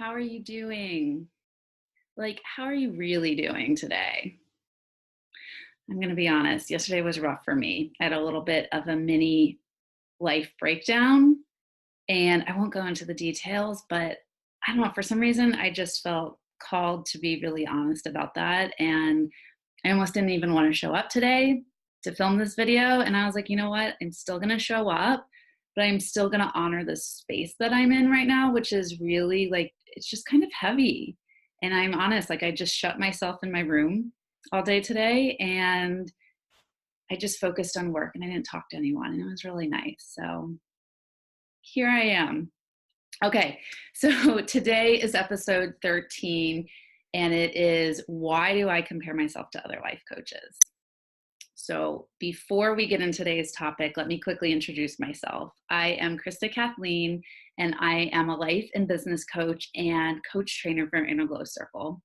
how are you doing? Like, how are you really doing today? I'm going to be honest, yesterday was rough for me. I had a little bit of a mini life breakdown, and I won't go into the details, but I don't know, for some reason, I just felt called to be really honest about that. And I almost didn't even want to show up today to film this video. And I was like, you know what? I'm still going to show up, but I'm still going to honor the space that I'm in right now, which is really like, it's just kind of heavy. And I'm honest, like I just shut myself in my room all day today and I just focused on work and I didn't talk to anyone. And it was really nice. So here I am. Okay, so today is episode 13, and it is why do I compare myself to other life coaches? So before we get into today's topic, let me quickly introduce myself. I am Krista Kathleen, and I am a life and business coach and coach trainer for Inner Glow Circle.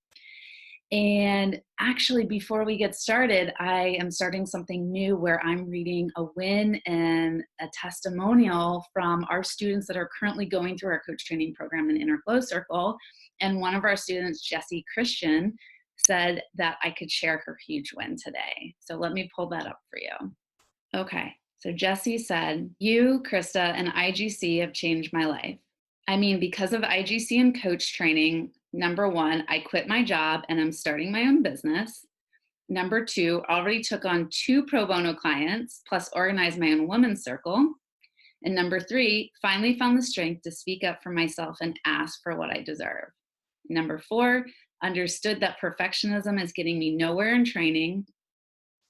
And actually, before we get started, I am starting something new where I'm reading a win and a testimonial from our students that are currently going through our coach training program in Inner Glow Circle. And one of our students, Jessie Christian, said that I could share her huge win today. So let me pull that up for you. Okay, so Jessie said, "You, Krista, and IGC have changed my life. I mean, because of IGC and coach training, number one, I quit my job and I'm starting my own business. Number two, already took on 2 pro bono clients, plus organized my own women's circle. And number three, finally found the strength to speak up for myself and ask for what I deserve. Number four, understood that perfectionism is getting me nowhere in training.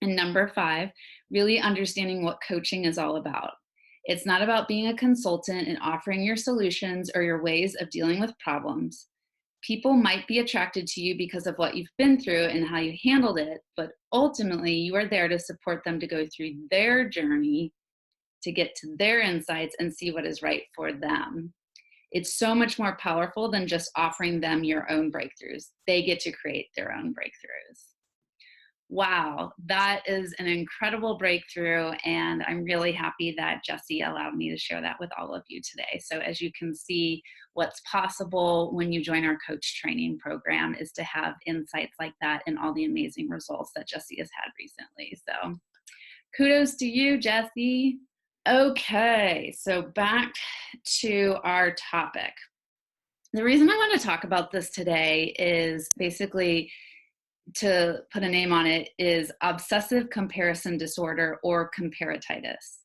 And number five, really understanding what coaching is all about. It's not about being a consultant and offering your solutions or your ways of dealing with problems. People might be attracted to you because of what you've been through and how you handled it, but ultimately you are there to support them to go through their journey, to get to their insights and see what is right for them. It's so much more powerful than just offering them your own breakthroughs. They get to create their own breakthroughs." Wow, that is an incredible breakthrough. And I'm really happy that Jessie allowed me to share that with all of you today. So as you can see, what's possible when you join our coach training program is to have insights like that and all the amazing results that Jessie has had recently. So kudos to you, Jessie. Okay, so back to our topic. The reason I want to talk about this today is basically, to put a name on it, is obsessive comparison disorder or comparatitis.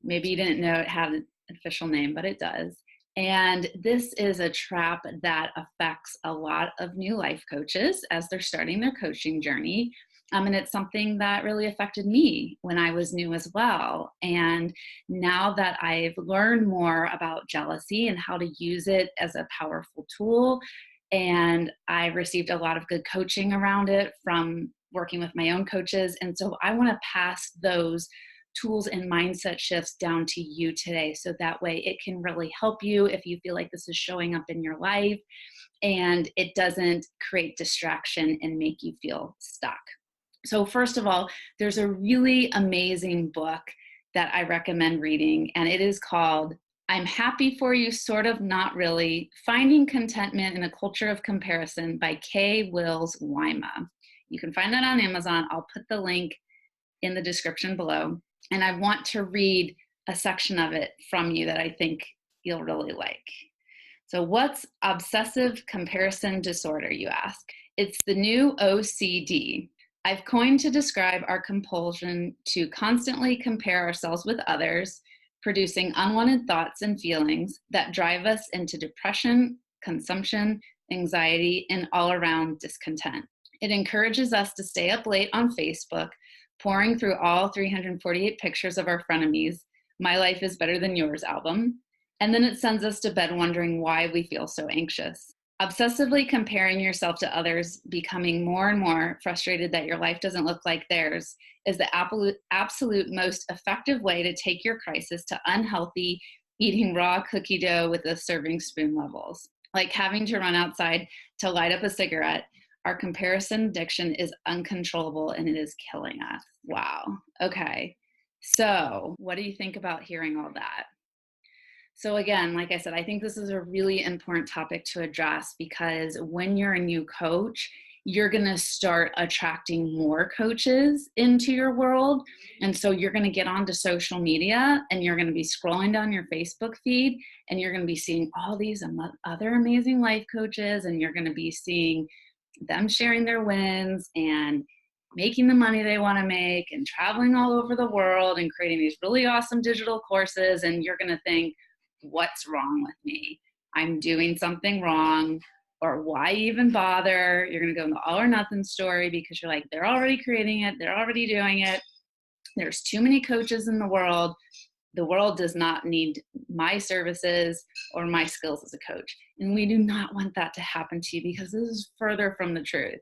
Maybe you didn't know it had an official name, but it does. And this is a trap that affects a lot of new life coaches as they're starting their coaching journey. And it's something that really affected me when I was new as well. And now that I've learned more about jealousy and how to use it as a powerful tool, and I received a lot of good coaching around it from working with my own coaches. And so I want to pass those tools and mindset shifts down to you today. So that way it can really help you if you feel like this is showing up in your life and it doesn't create distraction and make you feel stuck. So first of all, there's a really amazing book that I recommend reading, and it is called "I'm Happy for You, Sort of Not Really, Finding Contentment in a Culture of Comparison" by Kay Wills Wyma. You can find that on Amazon. I'll put the link in the description below. And I want to read a section of it from you that I think you'll really like. So what's obsessive comparison disorder, you ask? It's the new OCD. I've coined to describe our compulsion to constantly compare ourselves with others, producing unwanted thoughts and feelings that drive us into depression, consumption, anxiety, and all-around discontent. It encourages us to stay up late on Facebook, pouring through all 348 pictures of our frenemies' "My Life is Better Than Yours" album, and then it sends us to bed wondering why we feel so anxious. Obsessively comparing yourself to others, becoming more and more frustrated that your life doesn't look like theirs, is the absolute most effective way to take your crisis to unhealthy, eating raw cookie dough with a serving spoon levels. Like having to run outside to light up a cigarette, our comparison addiction is uncontrollable and it is killing us. Wow. Okay. So what do you think about hearing all that? So again, like I said, I think this is a really important topic to address because when you're a new coach, you're going to start attracting more coaches into your world. And so you're going to get onto social media and you're going to be scrolling down your Facebook feed and you're going to be seeing all these other amazing life coaches, and you're going to be seeing them sharing their wins and making the money they want to make and traveling all over the world and creating these really awesome digital courses. And you're going to think, what's wrong with me? I'm doing something wrong, or why even bother? You're going to go in the all or nothing story because you're like, they're already creating it. They're already doing it. There's too many coaches in the world. The world does not need my services or my skills as a coach. And we do not want that to happen to you because this is further from the truth.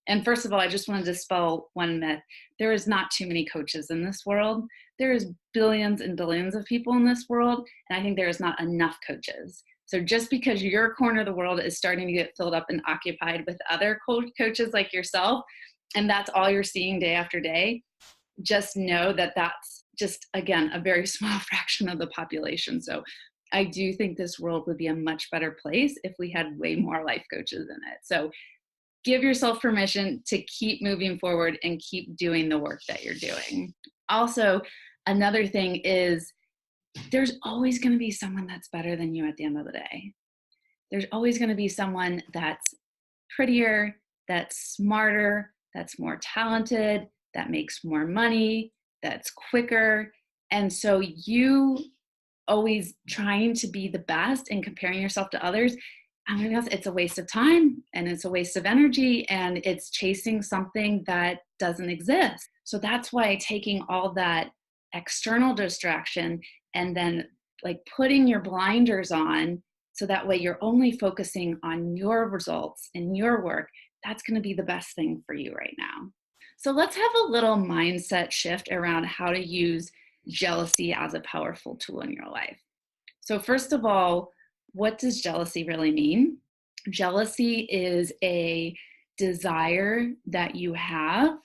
And first of all, I just want to dispel one myth. There is not too many coaches in this world. There is billions and billions of people in this world, and I think there is not enough coaches. So just because your corner of the world is starting to get filled up and occupied with other coaches like yourself, and that's all you're seeing day after day, just know that that's just, again, a very small fraction of the population. So I do think this world would be a much better place if we had way more life coaches in it. So give yourself permission to keep moving forward and keep doing the work that you're doing. Also, another thing is there's always going to be someone that's better than you at the end of the day. There's always going to be someone that's prettier, that's smarter, that's more talented, that makes more money, that's quicker. And so you always trying to be the best and comparing yourself to others, I mean, it's a waste of time and it's a waste of energy and it's chasing something that doesn't exist. So that's why taking all that external distraction and then like putting your blinders on so that way you're only focusing on your results and your work, that's going to be the best thing for you right now. So let's have a little mindset shift around how to use jealousy as a powerful tool in your life. So first of all, what does jealousy really mean? Jealousy is a desire that you have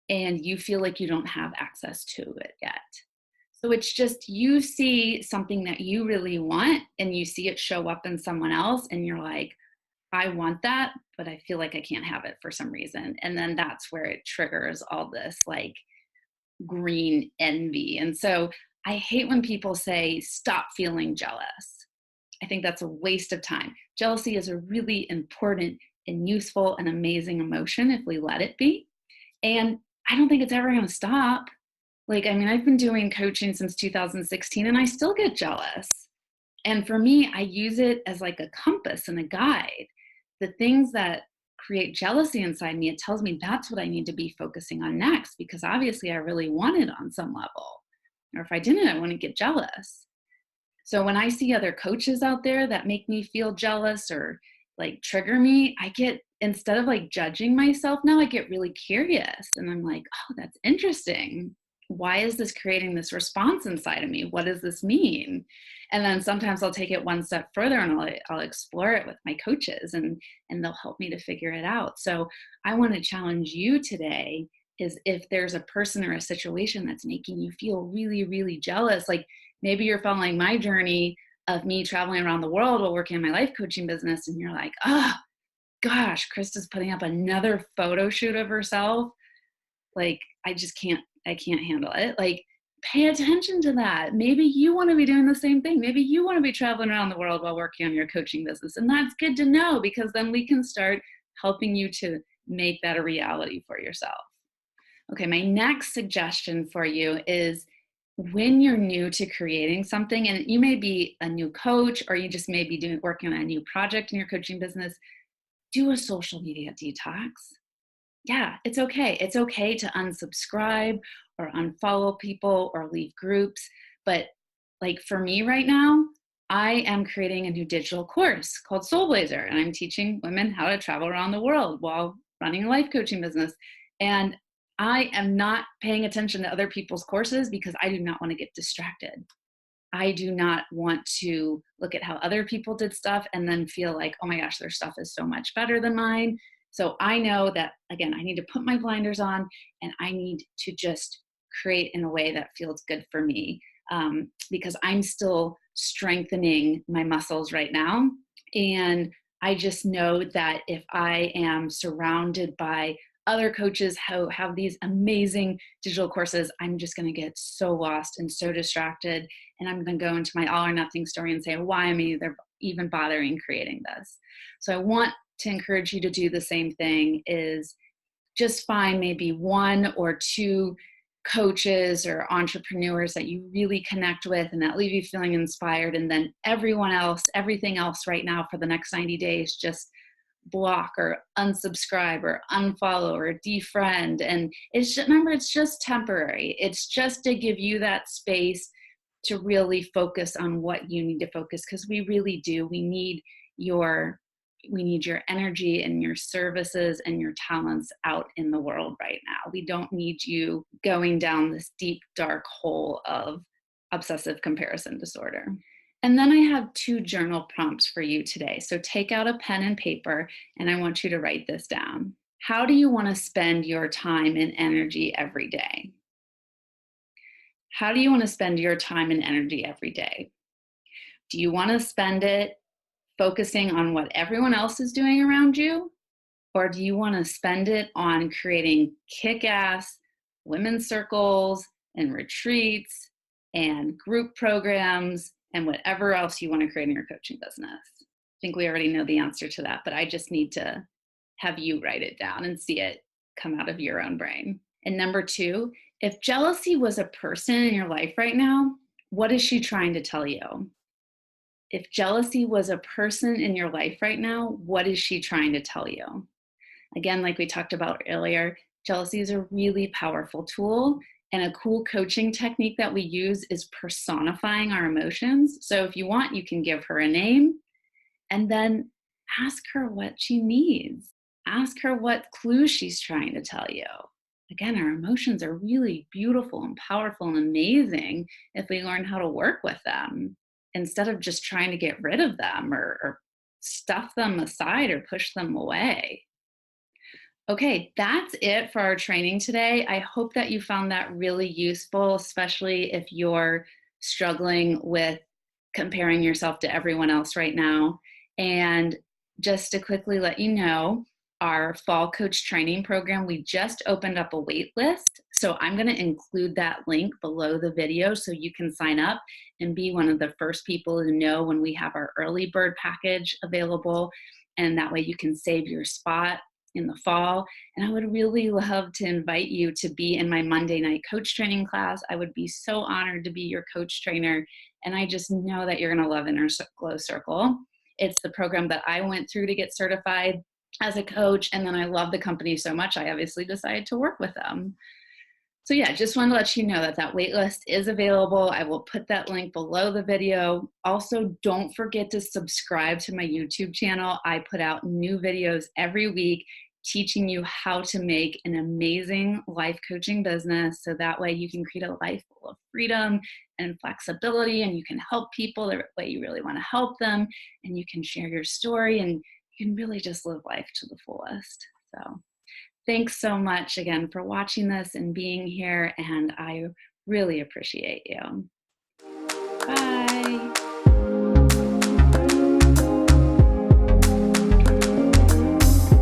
and you feel like you don't have access to it yet. So it's just you see something that you really want and you see it show up in someone else and you're like, I want that, but I feel like I can't have it for some reason. And then that's where it triggers all this like green envy. And so I hate when people say, stop feeling jealous. I think that's a waste of time. Jealousy is a really important and useful and amazing emotion if we let it be. And I don't think it's ever going to stop. Like, I mean, I've been doing coaching since 2016 and I still get jealous. And for me, I use it as like a compass and a guide. The things that create jealousy inside me, it tells me that's what I need to be focusing on next because obviously I really want it on some level. Or if I didn't, I wouldn't get jealous. So when I see other coaches out there that make me feel jealous or like trigger me, I get, instead of like judging myself now, I get really curious and I'm like, oh, that's interesting. Why is this creating this response inside of me? What does this mean? And then sometimes I'll take it one step further and I'll explore it with my coaches and they'll help me to figure it out. So I want to challenge you today is if there's a person or a situation that's making you feel really, really jealous, like maybe you're following my journey of me traveling around the world while working in my life coaching business and you're like, oh gosh, Krista's putting up another photo shoot of herself. Like, I can't handle it. Like, pay attention to that. Maybe you want to be doing the same thing. Maybe you want to be traveling around the world while working on your coaching business. And that's good to know because then we can start helping you to make that a reality for yourself. Okay, my next suggestion for you is when you're new to creating something, and you may be a new coach or you just may be working on a new project in your coaching business, do a social media detox. Yeah, it's okay. It's okay to unsubscribe or unfollow people or leave groups. But like for me right now, I am creating a new digital course called Soul Blazer, and I'm teaching women how to travel around the world while running a life coaching business. And I am not paying attention to other people's courses because I do not want to get distracted. I do not want to look at how other people did stuff and then feel like, oh my gosh, their stuff is so much better than mine. So I know that, again, I need to put my blinders on and I need to just create in a way that feels good for me because I'm still strengthening my muscles right now. And I just know that if I am surrounded by other coaches who have these amazing digital courses, I'm just going to get so lost and so distracted. And I'm going to go into my all or nothing story and say, why am I even bothering creating this? So I want to encourage you to do the same thing, is just find maybe one or two coaches or entrepreneurs that you really connect with and that leave you feeling inspired. And then everything else right now for the next 90 days, just block or unsubscribe or unfollow or defriend. And remember, it's just temporary. It's just to give you that space to really focus on what you need to focus, because we really do. We need your energy and your services and your talents out in the world right now. We don't need you going down this deep, dark hole of obsessive comparison disorder. And then I have 2 journal prompts for you today. So take out a pen and paper, and I want you to write this down. How do you want to spend your time and energy every day? How do you want to spend your time and energy every day? Do you want to spend it focusing on what everyone else is doing around you? Or do you want to spend it on creating kick-ass women's circles and retreats and group programs and whatever else you want to create in your coaching business? I think we already know the answer to that, but I just need to have you write it down and see it come out of your own brain. And number 2, if jealousy was a person in your life right now, what is she trying to tell you? If jealousy was a person in your life right now, what is she trying to tell you? Again, like we talked about earlier, jealousy is a really powerful tool, and a cool coaching technique that we use is personifying our emotions. So if you want, you can give her a name and then ask her what she needs. Ask her what clues she's trying to tell you. Again, our emotions are really beautiful and powerful and amazing if we learn how to work with them, instead of just trying to get rid of them or stuff them aside or push them away. Okay, that's it for our training today. I hope that you found that really useful, especially if you're struggling with comparing yourself to everyone else right now. And just to quickly let you know, our fall coach training program, we just opened up a wait list. So I'm going to include that link below the video so you can sign up and be one of the first people to know when we have our early bird package available. And that way you can save your spot in the fall. And I would really love to invite you to be in my Monday night coach training class. I would be so honored to be your coach trainer. And I just know that you're going to love Inner Glow Circle. It's the program that I went through to get certified as a coach. And then I love the company so much, I obviously decided to work with them. So yeah, just wanted to let you know that that wait list is available. I will put that link below the video. Also, don't forget to subscribe to my YouTube channel. I put out new videos every week teaching you how to make an amazing life coaching business, so that way you can create a life full of freedom and flexibility, and you can help people the way you really want to help them, and you can share your story, and you can really just live life to the fullest. So thanks so much again for watching this and being here, and I really appreciate you. Bye.